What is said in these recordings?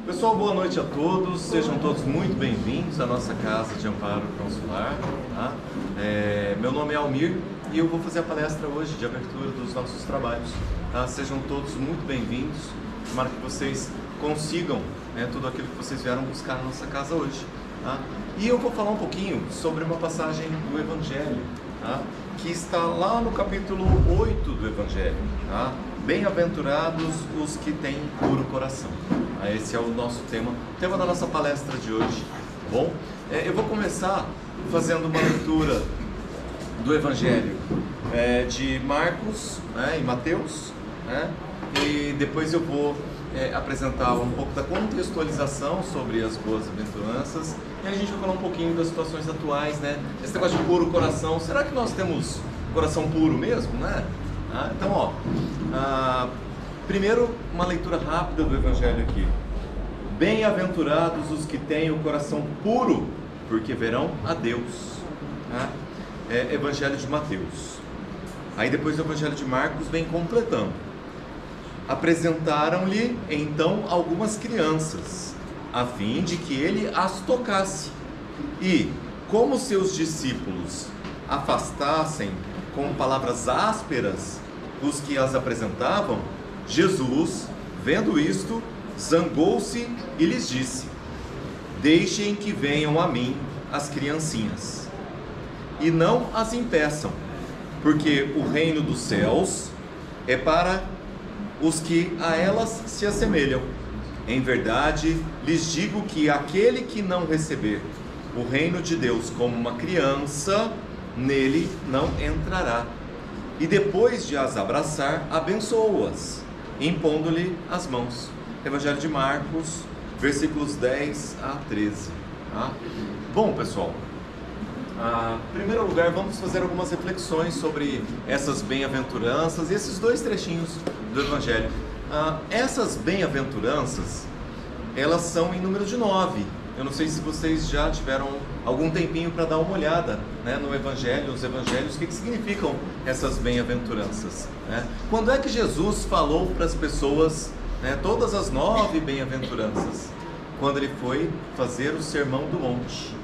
Pessoal, boa noite a todos, sejam todos muito bem-vindos à nossa Casa de Amparo Consular. Tá? Meu nome é Almir e eu vou fazer a palestra hoje de abertura dos nossos trabalhos. Tá? Sejam todos muito bem-vindos, tomara que vocês consigam tudo aquilo que vocês vieram buscar na nossa casa hoje. Tá? E eu vou falar um pouquinho sobre uma passagem do Evangelho, tá? Que está lá no capítulo 8 do Evangelho. Tá? Bem-aventurados os que têm puro coração. Esse é o nosso tema, o tema da nossa palestra de hoje. Bom, eu vou começar fazendo uma leitura do Evangelho de Marcos e Mateus, e depois eu vou apresentar um pouco da contextualização sobre as boas-aventuranças, e aí a gente vai falar um pouquinho das situações atuais, esse negócio de puro coração. Será que nós temos coração puro mesmo, Então, primeiro, uma leitura rápida do Evangelho aqui. Bem-aventurados os que têm o coração puro, porque verão a Deus. Evangelho de Mateus. Aí depois o Evangelho de Marcos vem completando. Apresentaram-lhe então algumas crianças, a fim de que ele as tocasse. E, como seus discípulos afastassem com palavras ásperas os que as apresentavam, Jesus, vendo isto, zangou-se e lhes disse: deixem que venham a mim as criancinhas, e não as impeçam, porque o reino dos céus é para os que a elas se assemelham. Em verdade, lhes digo que aquele que não receber o reino de Deus como uma criança, nele não entrará. E depois de as abraçar, abençoou-as, impondo-lhe as mãos. Evangelho de Marcos, versículos 10 a 13. Bom, pessoal, em primeiro lugar, vamos fazer algumas reflexões sobre essas bem-aventuranças e esses dois trechinhos do Evangelho. Essas bem-aventuranças, elas são em número de 9. Eu não sei se vocês já tiveram algum tempinho para dar uma olhada no Evangelho, os Evangelhos, o que significam essas bem-aventuranças. Quando é que Jesus falou para as pessoas todas as 9 bem-aventuranças? Quando ele foi fazer o Sermão do Monte.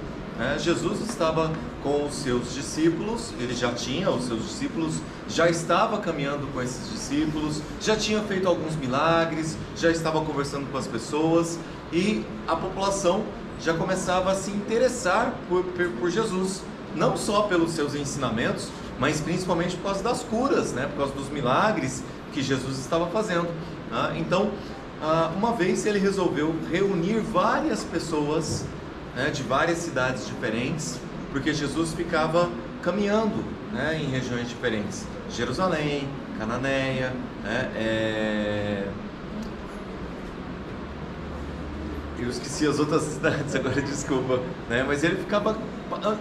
Jesus estava com os seus discípulos, ele já tinha os seus discípulos, já estava caminhando com esses discípulos, já tinha feito alguns milagres, já estava conversando com as pessoas, e a população já começava a se interessar por Jesus, não só pelos seus ensinamentos, mas principalmente por causa das curas, por causa dos milagres que Jesus estava fazendo. Então, uma vez ele resolveu reunir várias pessoas de várias cidades diferentes, porque Jesus ficava caminhando em regiões diferentes, Jerusalém, Cananéia, eu esqueci as outras cidades agora, desculpa, mas ele ficava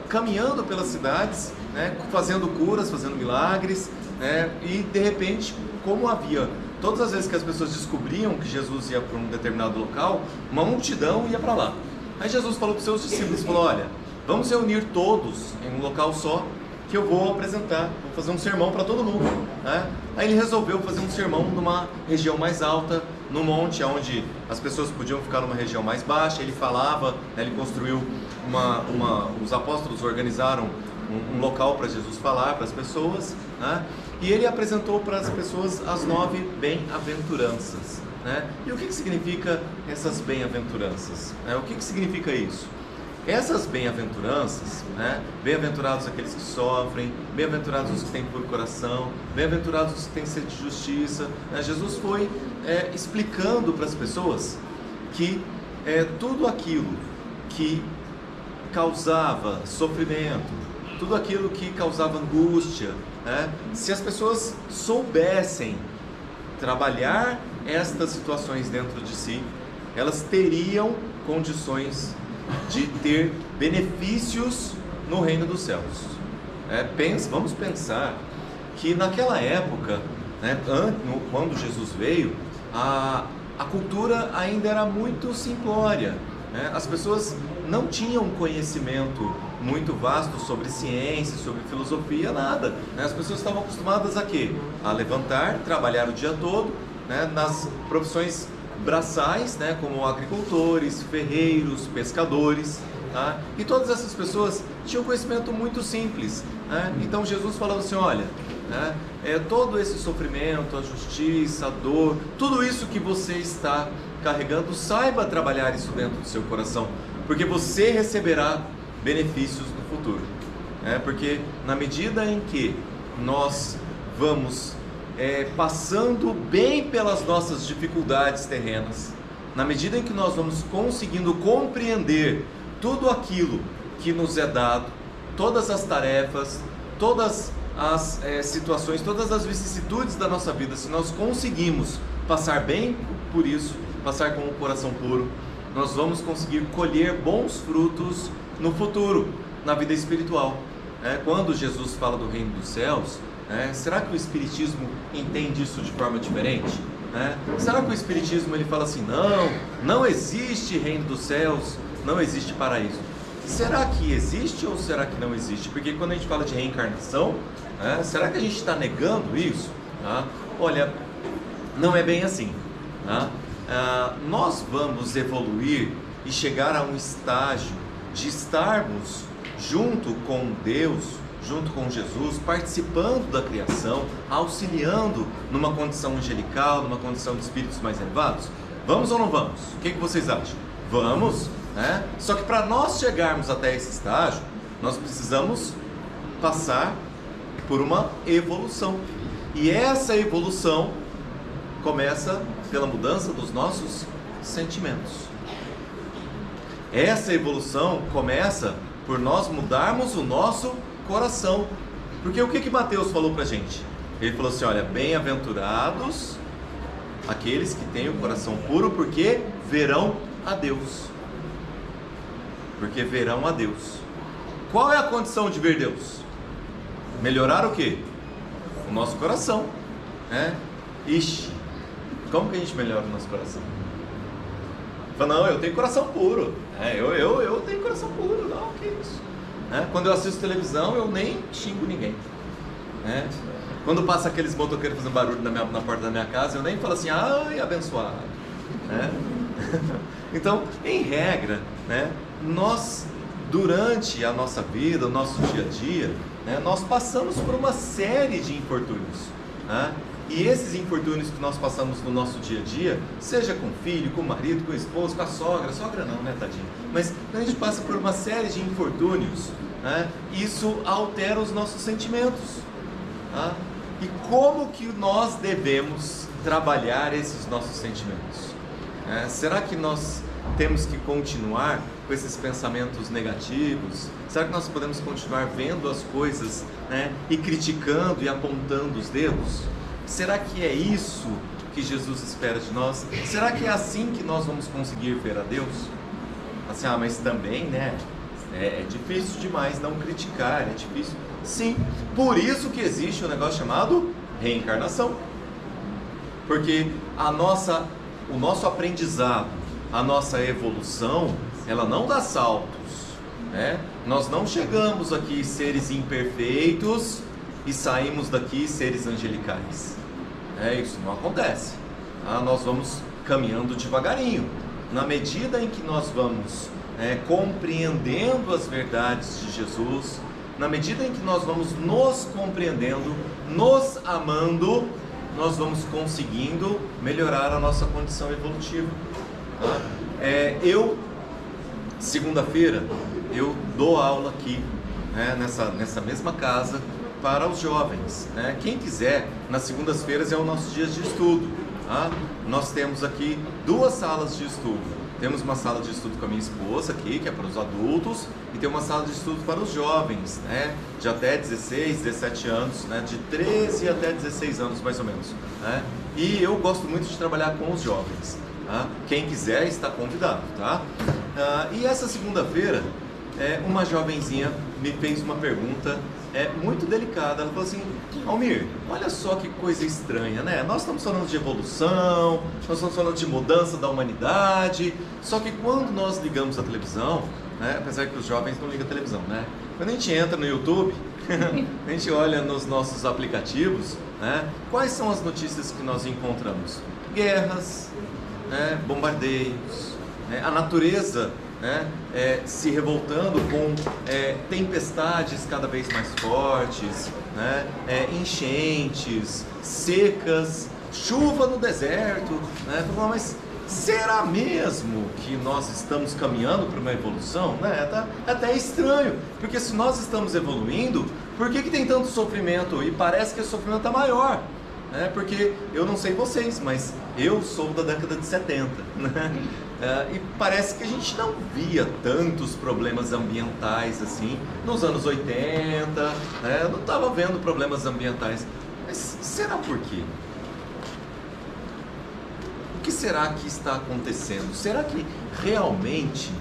caminhando pelas cidades, fazendo curas, fazendo milagres, e de repente, como havia, todas as vezes que as pessoas descobriam que Jesus ia para um determinado local, uma multidão ia para lá. Aí Jesus falou para os seus discípulos, falou: olha, vamos reunir todos em um local só, que eu vou apresentar, vou fazer um sermão para todo mundo. Aí ele resolveu fazer um sermão numa região mais alta, no monte, onde as pessoas podiam ficar numa região mais baixa. Ele falava, ele construiu os apóstolos organizaram um local para Jesus falar para as pessoas, e ele apresentou para as pessoas as 9 bem-aventuranças. E o que significa essas bem-aventuranças? O que significa isso? Essas bem-aventuranças, bem-aventurados aqueles que sofrem, bem-aventurados os que têm puro coração, bem-aventurados os que têm sede de justiça. Jesus foi explicando para as pessoas que tudo aquilo que causava sofrimento, tudo aquilo que causava angústia, se as pessoas soubessem trabalhar estas situações dentro de si, elas teriam condições de ter benefícios no reino dos céus. Vamos pensar que naquela época, quando Jesus veio, a cultura ainda era muito simplória. As pessoas não tinham conhecimento muito vasto sobre ciência, sobre filosofia, nada. As pessoas estavam acostumadas a quê? A levantar, trabalhar o dia todo, nas profissões braçais, né, como agricultores, ferreiros, pescadores, tá? E todas essas pessoas tinham um conhecimento muito simples, né? Então Jesus falava assim, olha, né, todo esse sofrimento, a justiça, a dor, tudo isso que você está carregando, saiba trabalhar isso dentro do seu coração, porque você receberá benefícios no futuro, porque na medida em que nós vamos passando bem pelas nossas dificuldades terrenas, na medida em que nós vamos conseguindo compreender tudo aquilo que nos é dado, todas as tarefas, todas as situações, todas as vicissitudes da nossa vida, se nós conseguimos passar bem por isso, passar com o coração puro, nós vamos conseguir colher bons frutos no futuro, na vida espiritual. Quando Jesus fala do reino dos céus, será que o Espiritismo entende isso de forma diferente? Será que o Espiritismo ele fala assim, não existe reino dos céus, não existe paraíso? Será que existe ou será que não existe? Porque quando a gente fala de reencarnação, será que a gente está negando isso? Olha, não é bem assim. Nós vamos evoluir e chegar a um estágio de estarmos junto com Deus, junto com Jesus, participando da criação, auxiliando numa condição angelical, numa condição de espíritos mais elevados? Vamos ou não vamos? O que vocês acham? Vamos, né? Só que para nós chegarmos até esse estágio, nós precisamos passar por uma evolução. E essa evolução começa pela mudança dos nossos sentimentos. Essa evolução começa por nós mudarmos o nosso coração. Porque o que Mateus falou pra gente? Ele falou assim, olha, bem-aventurados aqueles que têm o coração puro, porque verão a Deus. Porque verão a Deus. Qual é a condição de ver Deus? Melhorar o quê? O nosso coração, Ixi, como que a gente melhora o nosso coração? Fala, não, eu tenho coração puro. Eu tenho coração puro, não, que isso? Quando eu assisto televisão, eu nem xingo ninguém. Quando passa aqueles motoqueiros fazendo barulho na porta da minha casa, eu nem falo assim, ai, abençoado. Então, em regra, nós, durante a nossa vida, o nosso dia a dia, nós passamos por uma série de infortúnios. E esses infortúnios que nós passamos no nosso dia a dia, seja com o filho, com o marido, com o esposo, com a sogra não, né, tadinho? Mas a gente passa por uma série de infortúnios, isso altera os nossos sentimentos. E como que nós devemos trabalhar esses nossos sentimentos? Será que nós temos que continuar com esses pensamentos negativos? Será que nós podemos continuar vendo as coisas, e criticando e apontando os dedos? Será que é isso que Jesus espera de nós? Será que é assim que nós vamos conseguir ver a Deus? Assim, mas também, é difícil demais não criticar, é difícil. Sim, por isso que existe um negócio chamado reencarnação. Porque o nosso aprendizado, a nossa evolução, ela não dá saltos, Nós não chegamos aqui seres imperfeitos e saímos daqui seres angelicais. Isso não acontece. Nós vamos caminhando devagarinho. Na medida em que nós vamos compreendendo as verdades de Jesus, na medida em que nós vamos nos compreendendo, nos amando, nós vamos conseguindo melhorar a nossa condição evolutiva. Segunda-feira, eu dou aula aqui, nessa mesma casa, para os jovens. Quem quiser, nas segundas-feiras é o nosso dia de estudo. Nós temos aqui 2 salas de estudo. Temos uma sala de estudo com a minha esposa aqui, que é para os adultos, e tem uma sala de estudo para os jovens, de até 16, 17 anos, de 13 até 16 anos mais ou menos. E eu gosto muito de trabalhar com os jovens. Quem quiser está convidado, tá? E essa segunda-feira, uma jovenzinha me fez uma pergunta muito delicada. Ela falou assim: Almir, olha só que coisa estranha, Nós estamos falando de evolução, nós estamos falando de mudança da humanidade, só que quando nós ligamos a televisão, apesar que os jovens não ligam a televisão, quando a gente entra no YouTube, a gente olha nos nossos aplicativos, quais são as notícias que nós encontramos? Guerras, né, bombardeios, né, a natureza, né, se revoltando com tempestades cada vez mais fortes, né, enchentes, secas, chuva no deserto, né? Mas será mesmo que nós estamos caminhando para uma evolução? Né? É até estranho, porque se nós estamos evoluindo, por que tem tanto sofrimento? E parece que o sofrimento está maior, né? Porque eu não sei vocês, mas eu sou da década de 70, né? E parece que a gente não via tantos problemas ambientais assim nos anos 80, né? Eu não estava vendo problemas ambientais. Mas será por quê? O que será que está acontecendo? Será que realmente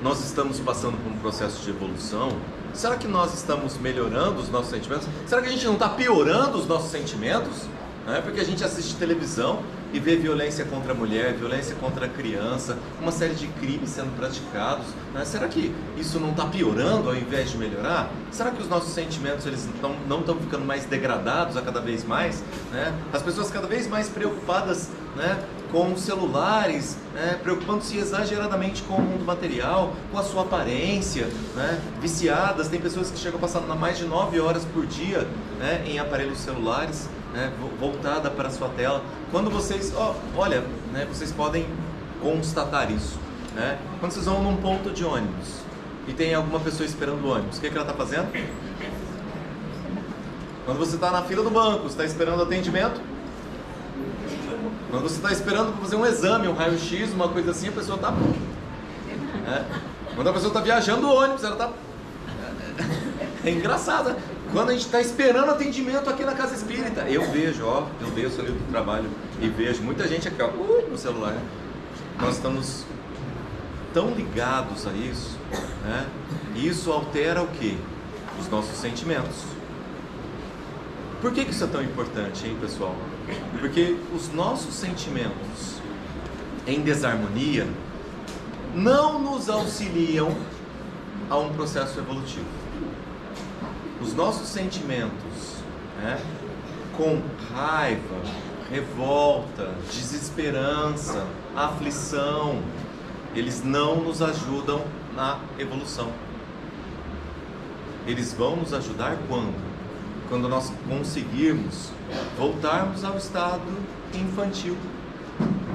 nós estamos passando por um processo de evolução? Será que nós estamos melhorando os nossos sentimentos? Será que a gente não está piorando os nossos sentimentos? Porque a gente assiste televisão e vê violência contra a mulher, violência contra a criança, uma série de crimes sendo praticados, né? Será que isso não está piorando ao invés de melhorar? Será que os nossos sentimentos eles não estão ficando mais degradados a cada vez mais, né? As pessoas cada vez mais preocupadas, né, com celulares, né, preocupando-se exageradamente com o mundo material, com a sua aparência, né, viciadas. Tem pessoas que chegam a passar mais de 9 horas por dia, né, em aparelhos celulares, né, voltada para a sua tela. Quando vocês, olha, né, vocês podem constatar isso, né? Quando vocês vão num ponto de ônibus e tem alguma pessoa esperando o ônibus, o que ela está fazendo? Quando você está na fila do banco, você está esperando atendimento. Quando você está esperando para fazer um exame, um raio-x, uma coisa assim, a pessoa está... Quando a pessoa está viajando o ônibus, ela está... É engraçado, né? Quando a gente está esperando atendimento aqui na casa espírita, eu vejo, eu desço ali do trabalho e vejo muita gente aqui, no celular. Nós estamos tão ligados a isso, né? E isso altera o quê? Os nossos sentimentos. Por que isso é tão importante, hein, pessoal? Porque os nossos sentimentos em desarmonia não nos auxiliam a um processo evolutivo. Os nossos sentimentos, né, com raiva, revolta, desesperança, aflição, eles não nos ajudam na evolução. Eles vão nos ajudar quando? Quando nós conseguirmos voltarmos ao estado infantil.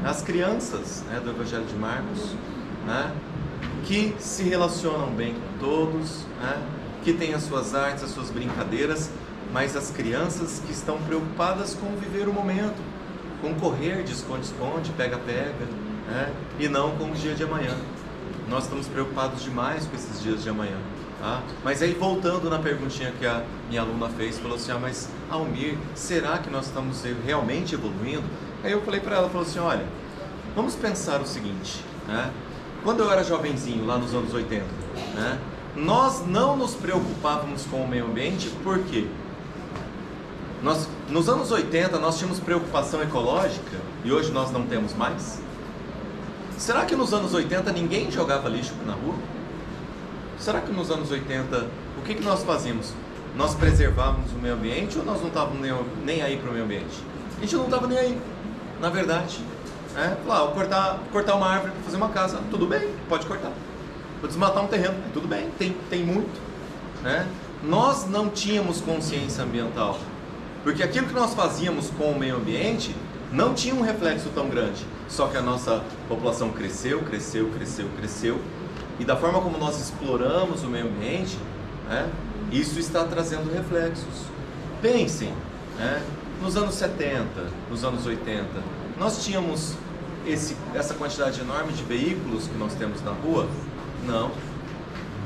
As crianças, né, do Evangelho de Marcos, né, que se relacionam bem com todos, né, que têm as suas artes, as suas brincadeiras, mas as crianças que estão preocupadas com viver o momento, com correr de esconde-esconde, pega-pega, né, e não com o dia de amanhã. Nós estamos preocupados demais com esses dias de amanhã. Tá? Mas aí, voltando na perguntinha que a minha aluna fez, falou assim, mas Almir, será que nós estamos realmente evoluindo? Aí eu falei para ela, falou assim, olha, vamos pensar o seguinte, né? Quando eu era jovenzinho, lá nos anos 80, né, nós não nos preocupávamos com o meio ambiente, por quê? Nos anos 80 nós tínhamos preocupação ecológica e hoje nós não temos mais? Será que nos anos 80 ninguém jogava lixo na rua? Será que nos anos 80, o que nós fazíamos? Nós preservávamos o meio ambiente ou nós não estávamos nem aí para o meio ambiente? A gente não estava nem aí, na verdade. Cortar uma árvore para fazer uma casa, tudo bem, pode cortar. Vou desmatar um terreno, tudo bem, tem muito. Né? Nós não tínhamos consciência ambiental, porque aquilo que nós fazíamos com o meio ambiente não tinha um reflexo tão grande. Só que a nossa população cresceu, e da forma como nós exploramos o meio ambiente, né, isso está trazendo reflexos. Pensem, né, nos anos 70, nos anos 80, nós tínhamos essa quantidade enorme de veículos que nós temos na rua? Não.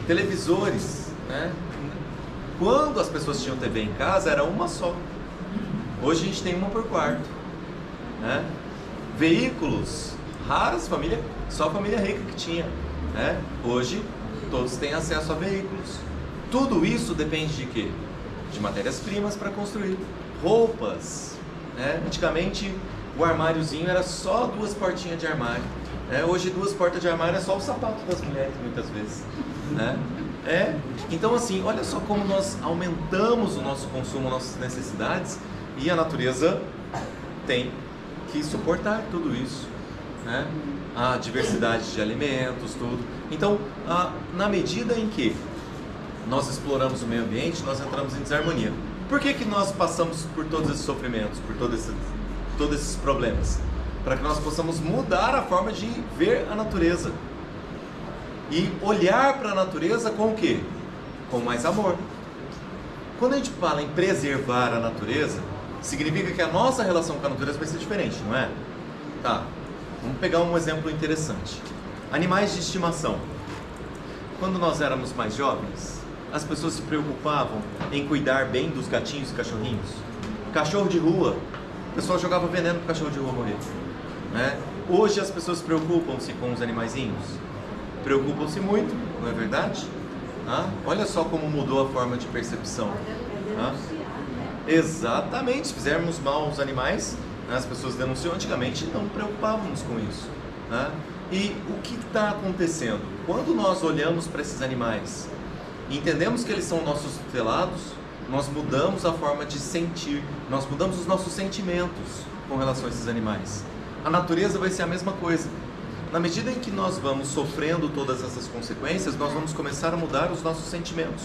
Televisores, né? Quando as pessoas tinham TV em casa, era uma só. Hoje a gente tem uma por quarto, né? Veículos raros, só a família rica que tinha, né? Hoje todos têm acesso a veículos. Tudo isso depende de quê? De matérias-primas para construir. Roupas, né? Antigamente o armáriozinho era só 2 portinhas de armário, né? Hoje 2 portas de armário é só o sapato das mulheres muitas vezes, né? Então assim, olha só como nós aumentamos o nosso consumo, nossas necessidades, e a natureza tem que suportar tudo isso. né? A diversidade de alimentos, tudo. Então, na medida em que nós exploramos o meio ambiente, nós entramos em desarmonia. Por que nós passamos por todos esses sofrimentos, por todos esses problemas? Para que nós possamos mudar a forma de ver a natureza. E olhar para a natureza com o quê? Com mais amor. Quando a gente fala em preservar a natureza, significa que a nossa relação com a natureza vai ser diferente, não é? Tá, vamos pegar um exemplo interessante. Animais de estimação. Quando nós éramos mais jovens, as pessoas se preocupavam em cuidar bem dos gatinhos e cachorrinhos. Cachorro de rua, o pessoal jogava veneno para o cachorro de rua morrer, né? Hoje as pessoas preocupam-se com os animaizinhos. Preocupam-se muito, não é verdade? Olha só como mudou a forma de percepção. Exatamente, se fizermos mal aos animais, as pessoas denunciam. Antigamente não preocupávamos com isso, né? E o que está acontecendo? Quando nós olhamos para esses animais e entendemos que eles são nossos tutelados, nós mudamos a forma de sentir, nós mudamos os nossos sentimentos com relação a esses animais. A natureza vai ser a mesma coisa. Na medida em que nós vamos sofrendo todas essas consequências, nós vamos começar a mudar os nossos sentimentos.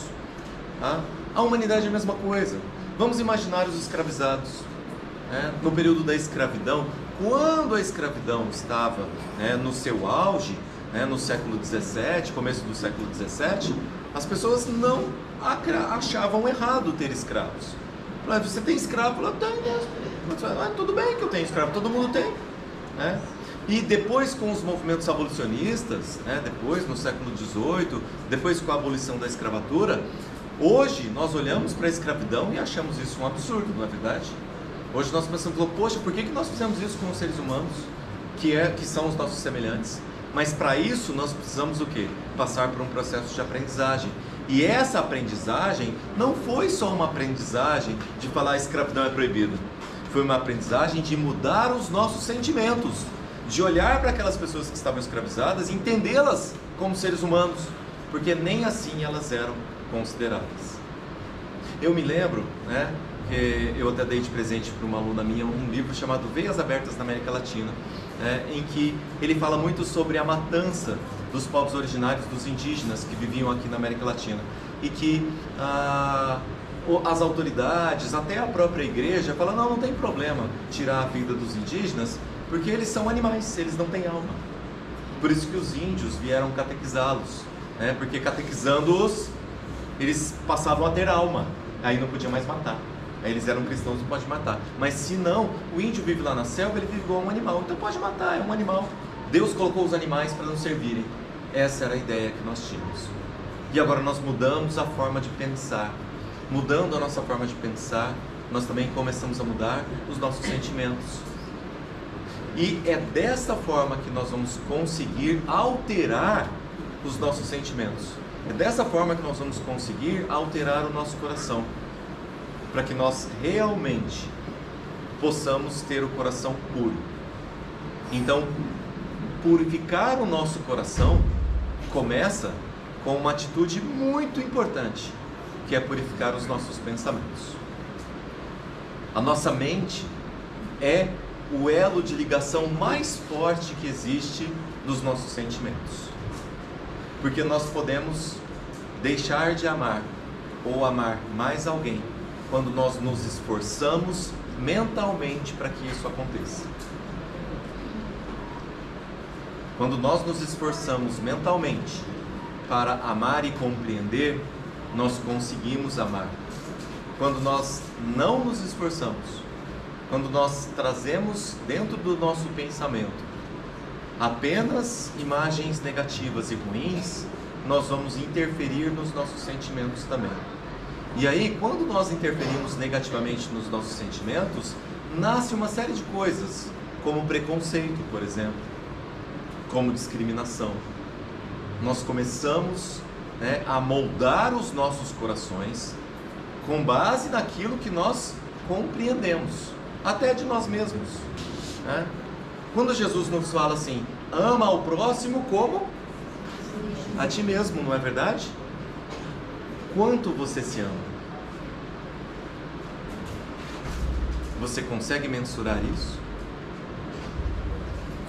A humanidade é a mesma coisa. Vamos imaginar os escravizados. No período da escravidão, quando a escravidão estava no seu auge, no século XVII, começo do século XVII, as pessoas não achavam errado ter escravos. Você tem escravo? Eu tenho. Tudo bem que eu tenho escravo, todo mundo tem. E depois com os movimentos abolicionistas, depois no século XVIII, depois com a abolição da escravatura, hoje nós olhamos para a escravidão e achamos isso um absurdo, não é verdade? Hoje nós pensamos, poxa, por que nós fizemos isso com os seres humanos, que são os nossos semelhantes? Mas para isso nós precisamos o quê? Passar por um processo de aprendizagem. E essa aprendizagem não foi só uma aprendizagem de falar escravidão é proibido. Foi uma aprendizagem de mudar os nossos sentimentos, de olhar para aquelas pessoas que estavam escravizadas e entendê-las como seres humanos, porque nem assim elas eram consideradas. Eu me lembro, que eu até dei de presente para uma aluna minha um livro chamado Veias Abertas na América Latina, em que ele fala muito sobre a matança dos povos originários, dos indígenas que viviam aqui na América Latina, e que as autoridades, até a própria igreja, falam, não tem problema tirar a vida dos indígenas, porque eles são animais, eles não têm alma. Por isso que os índios vieram catequizá-los, porque catequizando-os, eles passavam a ter alma, aí não podiam mais matar. Aí eles eram cristãos, não pode matar. Mas se não, o índio vive lá na selva, ele vive igual um animal, então pode matar, é um animal. Deus colocou os animais para nos servirem. Essa era a ideia que nós tínhamos. E agora nós mudamos a forma de pensar. Mudando a nossa forma de pensar, nós também começamos a mudar os nossos sentimentos. E é dessa forma que nós vamos conseguir alterar os nossos sentimentos. É dessa forma que nós vamos conseguir alterar o nosso coração, para que nós realmente possamos ter o coração puro. Então, purificar o nosso coração começa com uma atitude muito importante, que é purificar os nossos pensamentos. A nossa mente é o elo de ligação mais forte que existe dos nossos sentimentos. Porque nós podemos deixar de amar ou amar mais alguém quando nós nos esforçamos mentalmente para que isso aconteça. Quando nós nos esforçamos mentalmente para amar e compreender, nós conseguimos amar. Quando nós não nos esforçamos, quando nós trazemos dentro do nosso pensamento apenas imagens negativas e ruins, nós vamos interferir nos nossos sentimentos também. E aí, quando nós interferimos negativamente nos nossos sentimentos, nasce uma série de coisas, como preconceito, por exemplo, como discriminação. Nós começamos a moldar os nossos corações com base naquilo que nós compreendemos, até de nós mesmos. Quando Jesus nos fala assim, ama ao próximo como a ti mesmo, não é verdade? Quanto você se ama? Você consegue mensurar isso?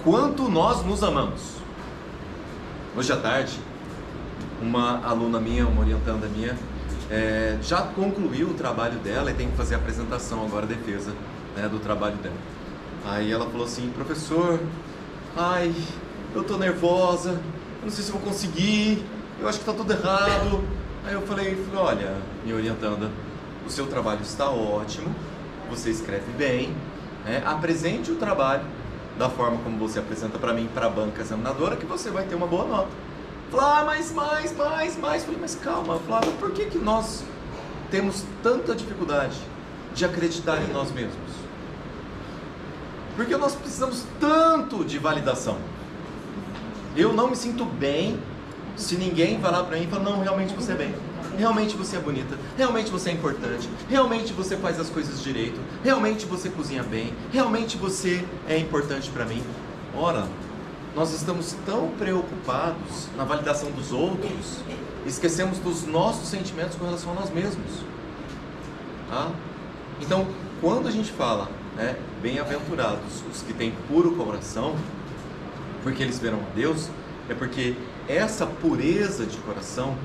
quanto nós nos amamos. Hoje à tarde, uma aluna minha, uma orientanda minha, já concluiu o trabalho dela e tem que fazer a apresentação agora, a defesa, né, do trabalho dela. Aí ela falou assim: professor, ai, eu tô nervosa, eu não sei se eu vou conseguir, eu acho que tá tudo errado. Aí eu falei, olha, minha orientanda, o seu trabalho está ótimo, você escreve bem, né? Apresente o trabalho da forma como você apresenta para mim, para a banca examinadora, que você vai ter uma boa nota. Falei, mais. Falei, mas calma, Flávia, por que nós temos tanta dificuldade de acreditar em nós mesmos? Porque nós precisamos tanto de validação. Eu não me sinto bem se ninguém vai lá para mim e fala, não, realmente você é bem, realmente você é bonita, realmente você é importante, realmente você faz as coisas direito, realmente você cozinha bem, realmente você é importante para mim. Ora, nós estamos tão preocupados na validação dos outros, esquecemos dos nossos sentimentos com relação a nós mesmos. Tá? Então, quando a gente fala, né, bem-aventurados os que têm puro coração, porque eles verão a Deus, é porque essa pureza de coração,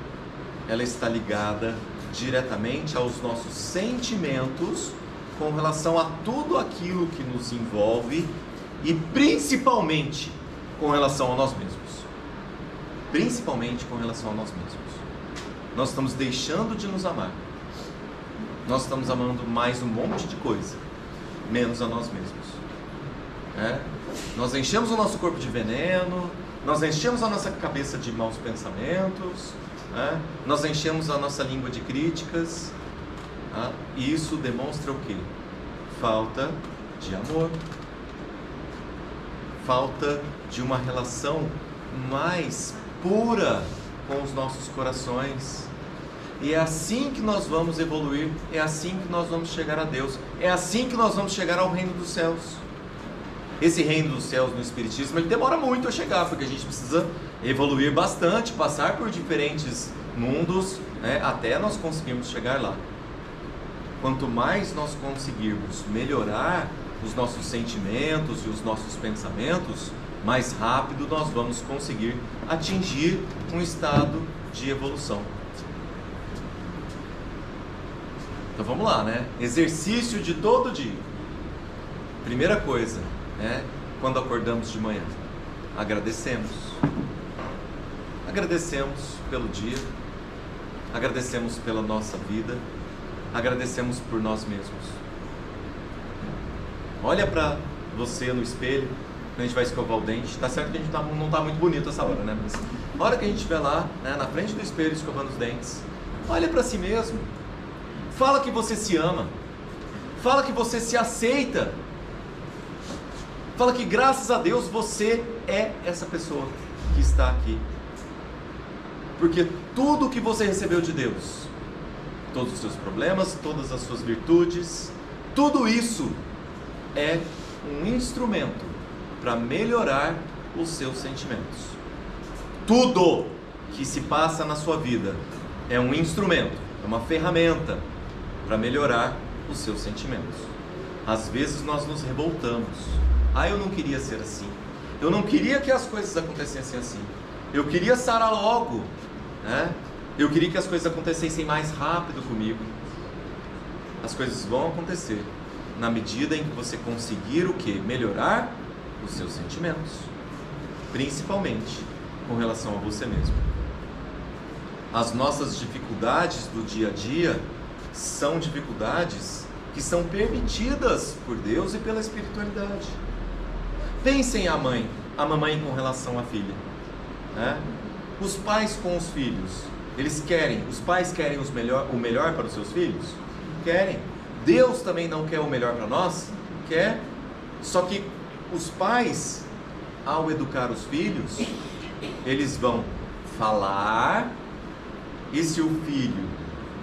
ela está ligada diretamente aos nossos sentimentos com relação a tudo aquilo que nos envolve e principalmente com relação a nós mesmos. Principalmente com relação a nós mesmos. Nós estamos deixando de nos amar. Nós estamos amando mais um monte de coisa, menos a nós mesmos. Nós enchemos o nosso corpo de veneno, nós enchemos a nossa cabeça de maus pensamentos, nós enchemos a nossa língua de críticas, e isso demonstra o quê? Falta de amor, falta de uma relação mais pura com os nossos corações. E é assim que nós vamos evoluir, é assim que nós vamos chegar a Deus, é assim que nós vamos chegar ao reino dos céus. Esse reino dos céus no Espiritismo, ele demora muito a chegar, porque a gente precisa evoluir bastante, passar por diferentes mundos, né, até nós conseguirmos chegar lá. Quanto mais nós conseguirmos melhorar os nossos sentimentos e os nossos pensamentos, mais rápido nós vamos conseguir atingir um estado de evolução. Então vamos lá, né? Exercício de todo dia. Primeira coisa, quando acordamos de manhã, agradecemos. Agradecemos pelo dia, agradecemos pela nossa vida, agradecemos por nós mesmos. Olha para você no espelho, quando a gente vai escovar o dente. Tá certo que a gente não está muito bonito essa hora, né? Mas na hora que a gente estiver lá, né, na frente do espelho escovando os dentes, olha para si mesmo. Fala que você se ama. Fala que você se aceita. Fala que graças a Deus você é essa pessoa que está aqui. Porque tudo que você recebeu de Deus, todos os seus problemas, todas as suas virtudes, tudo isso é um instrumento para melhorar os seus sentimentos. Tudo que se passa na sua vida é um instrumento, é uma ferramenta para melhorar os seus sentimentos. Às vezes nós nos revoltamos. Eu não queria ser assim. Eu não queria que as coisas acontecessem assim. Eu queria sarar logo, né? Eu queria que as coisas acontecessem mais rápido comigo. As coisas vão acontecer na medida em que você conseguir o quê? Melhorar os seus sentimentos, principalmente com relação a você mesmo. As nossas dificuldades do dia a dia são dificuldades que são permitidas por Deus e pela espiritualidade. Pensem a mamãe com relação à filha, né? Os pais com os filhos, os pais querem o melhor para os seus filhos? Querem. Deus também não quer o melhor para nós? Quer. Só que os pais, ao educar os filhos, eles vão falar, e se o filho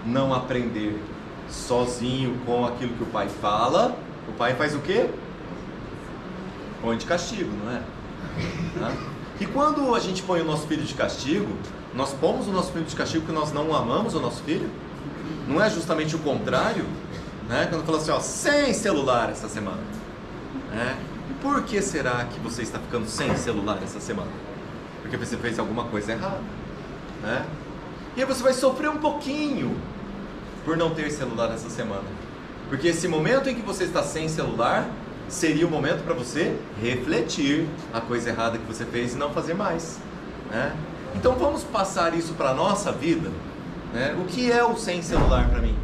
não aprender sozinho com aquilo que o pai fala, o pai faz o quê? Põe de castigo, não é? E quando a gente põe o nosso filho de castigo, nós pomos o nosso filho de castigo porque nós não amamos o nosso filho? Não é justamente o contrário? Quando fala assim, sem celular essa semana, Por que será que você está ficando sem celular essa semana? Porque você fez alguma coisa errada, né? E aí você vai sofrer um pouquinho por não ter celular essa semana. Porque esse momento em que você está sem celular seria o momento para você refletir a coisa errada que você fez e não fazer mais, né? Então vamos passar isso para a nossa vida, né? O que é o sem celular para mim?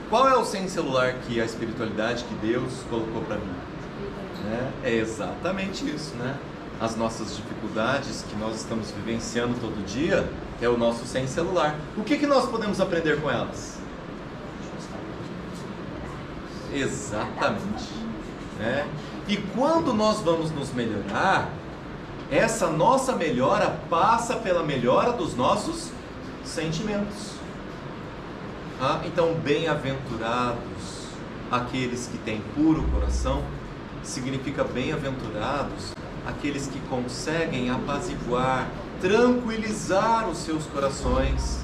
Qual é o sem celular que a espiritualidade que Deus colocou para mim? Né? É exatamente isso, né? As nossas dificuldades que nós estamos vivenciando todo dia é o nosso sem celular. O que nós podemos aprender com elas? Exatamente, né? E quando nós vamos nos melhorar, essa nossa melhora passa pela melhora dos nossos sentimentos. Então, bem-aventurados aqueles que têm puro coração, significa bem-aventurados aqueles que conseguem apaziguar, tranquilizar os seus corações,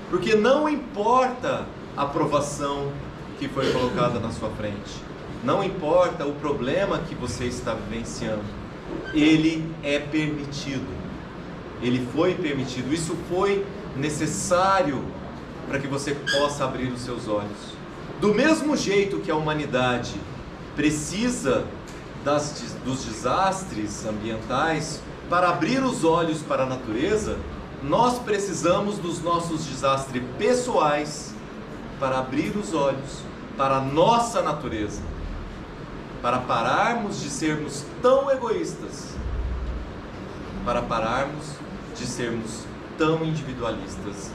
porque não importa a provação que foi colocada na sua frente, não importa o problema que você está vivenciando, ele é permitido, ele foi permitido, isso foi necessário para que você possa abrir os seus olhos. Do mesmo jeito que a humanidade precisa dos desastres ambientais para abrir os olhos para a natureza, nós precisamos dos nossos desastres pessoais para abrir os olhos para a nossa natureza, para pararmos de sermos tão egoístas, para pararmos de sermos tão individualistas,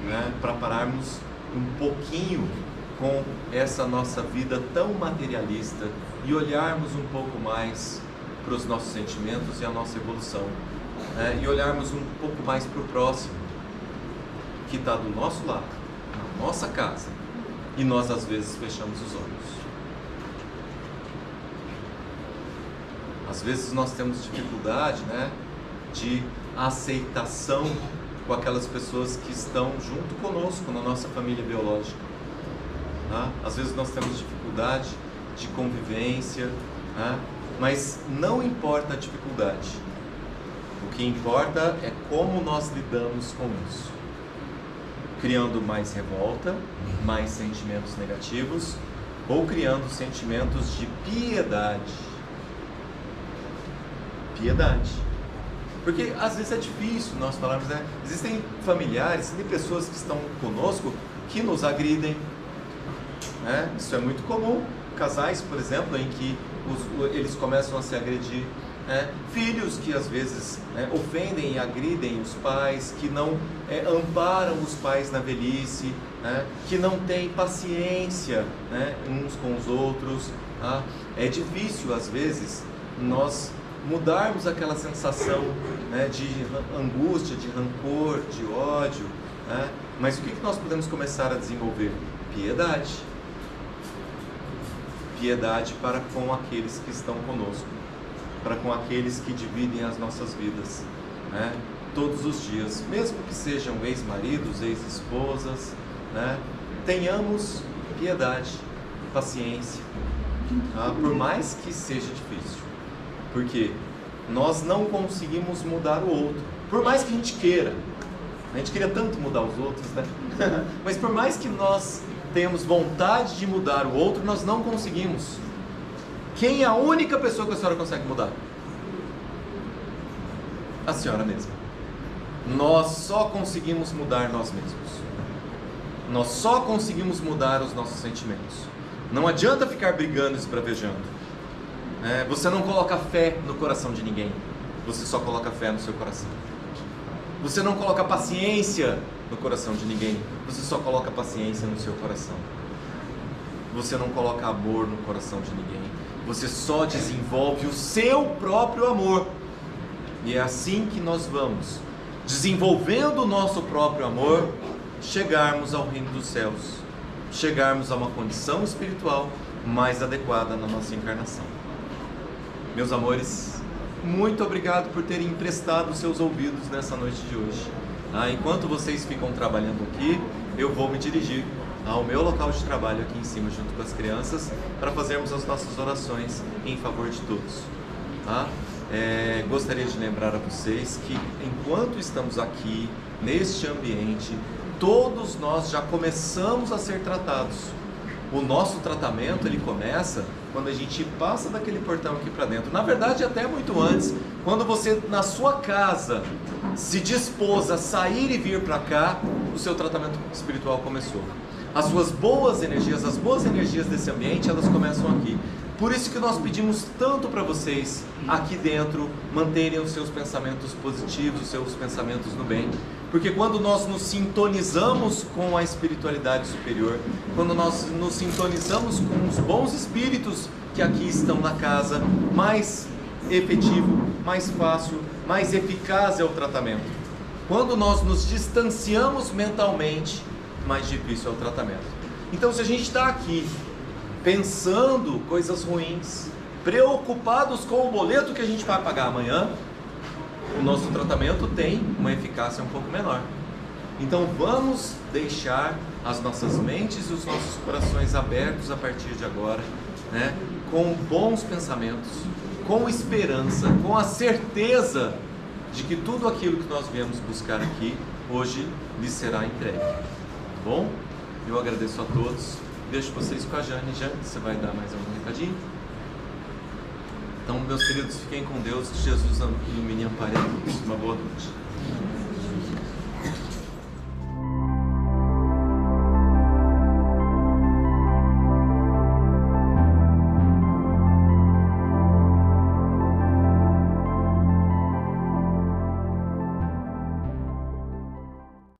né? Para pararmos um pouquinho com essa nossa vida tão materialista e olharmos um pouco mais para os nossos sentimentos e a nossa evolução, né? E olharmos um pouco mais para o próximo, que está do nosso lado, na nossa casa, e nós às vezes fechamos os olhos. Às vezes nós temos dificuldade, né, de aceitação com aquelas pessoas que estão junto conosco na nossa família biológica, tá? Às vezes nós temos dificuldade de convivência, tá? Mas não importa a dificuldade, o que importa é como nós lidamos com isso, criando mais revolta, mais sentimentos negativos, ou criando sentimentos de piedade. Porque às vezes é difícil nós falarmos, né? Existem familiares, existem pessoas que estão conosco que nos agridem, né? Isso é muito comum. Casais, por exemplo, em que eles começam a se agredir, né? Filhos que às vezes, né, ofendem e agridem os pais, que não amparam os pais na velhice, né? Que não têm paciência, né, uns com os outros, tá? É difícil às vezes nós mudarmos aquela sensação, né, de angústia, de rancor, de ódio, né? Mas o que nós podemos começar a desenvolver? Piedade. Piedade para com aqueles que estão conosco, para com aqueles que dividem as nossas vidas, né, todos os dias, mesmo que sejam ex-maridos, ex-esposas, né? Tenhamos piedade, paciência, tá? Por mais que seja difícil. Porque nós não conseguimos mudar o outro, por mais que a gente queira tanto mudar os outros, né? Mas por mais que nós tenhamos vontade de mudar o outro, nós não conseguimos. Quem é a única pessoa que a senhora consegue mudar? A senhora mesma. Nós só conseguimos mudar nós mesmos. Nós só conseguimos mudar os nossos sentimentos. Não adianta ficar brigando e esbravejando. Você não coloca fé no coração de ninguém, você só coloca fé no seu coração. Você não coloca paciência no coração de ninguém, você só coloca paciência no seu coração. Você não coloca amor no coração de ninguém, você só desenvolve o seu próprio amor. E é assim que nós vamos, desenvolvendo o nosso próprio amor, chegarmos ao reino dos céus, chegarmos a uma condição espiritual mais adequada na nossa encarnação. Meus amores, muito obrigado por terem emprestado seus ouvidos nessa noite de hoje. Enquanto vocês ficam trabalhando aqui, eu vou me dirigir ao meu local de trabalho aqui em cima, junto com as crianças, para fazermos as nossas orações em favor de todos. Tá? Gostaria de lembrar a vocês que enquanto estamos aqui, neste ambiente, todos nós já começamos a ser tratados. O nosso tratamento, ele começa quando a gente passa daquele portão aqui para dentro. Na verdade, até muito antes, quando você na sua casa se dispôs a sair e vir para cá, o seu tratamento espiritual começou. As suas boas energias, as boas energias desse ambiente, elas começam aqui. Por isso que nós pedimos tanto para vocês aqui dentro manterem os seus pensamentos positivos, os seus pensamentos no bem. Porque quando nós nos sintonizamos com a espiritualidade superior, quando nós nos sintonizamos com os bons espíritos que aqui estão na casa, mais efetivo, mais fácil, mais eficaz é o tratamento. Quando nós nos distanciamos mentalmente, mais difícil é o tratamento. Então, se a gente está aqui pensando coisas ruins, preocupados com o boleto que a gente vai pagar amanhã, o nosso tratamento tem uma eficácia um pouco menor. Então vamos deixar as nossas mentes e os nossos corações abertos a partir de agora, né? Com bons pensamentos, com esperança, com a certeza de que tudo aquilo que nós viemos buscar aqui, hoje lhes será entregue. Tá bom? Eu agradeço a todos. Deixo vocês com a Jane. Jane, você vai dar mais algum recadinho? Então, meus queridos, fiquem com Deus. Que Jesus ilumine e ampare a todos. Uma boa noite.